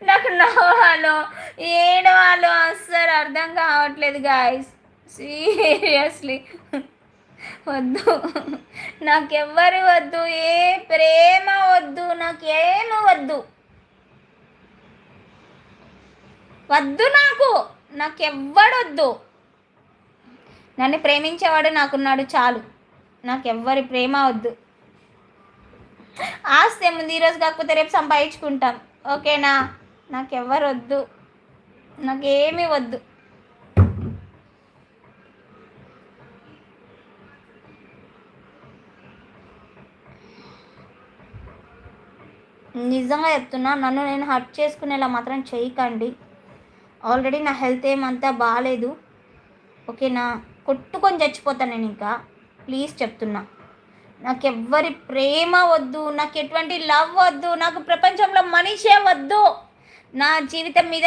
నాకు నవ్వాలో ఏడవాలో అస్సలు అర్థం కావట్లేదు గాయస్. సీరియస్లీ వద్దు, నాకెవ్వరు వద్దు, ఏ ప్రేమ వద్దు, నాకేమి వద్దు, వద్దు, నాకెవ్వడొద్దు. నన్ను ప్రేమించేవాడు నాకున్నాడు చాలు, నాకెవ్వరి ప్రేమ వద్దు. ఆస్తి ఏముంది, ఈరోజు కాకపోతే రేపు సంపాదించుకుంటాం, ఓకేనా? నాకెవ్వరు వద్దు, నాకేమీ వద్దు. నిజంగా చెప్తున్నా, నన్ను నేను హర్ట్ చేసుకునేలా మాత్రం చేయకండి. ఆల్రెడీ నా హెల్త్ ఏమంతా బాగాలేదు, ఓకేనా? కొట్టుకొని చచ్చిపోతాను నేను ఇంకా. ప్లీజ్ చెప్తున్నా, నాకెవ్వరి ప్రేమ వద్దు, నాకు ఎటువంటి లవ్ వద్దు, నాకు ప్రపంచంలో మనిషే వద్దు. నా జీవితం మీద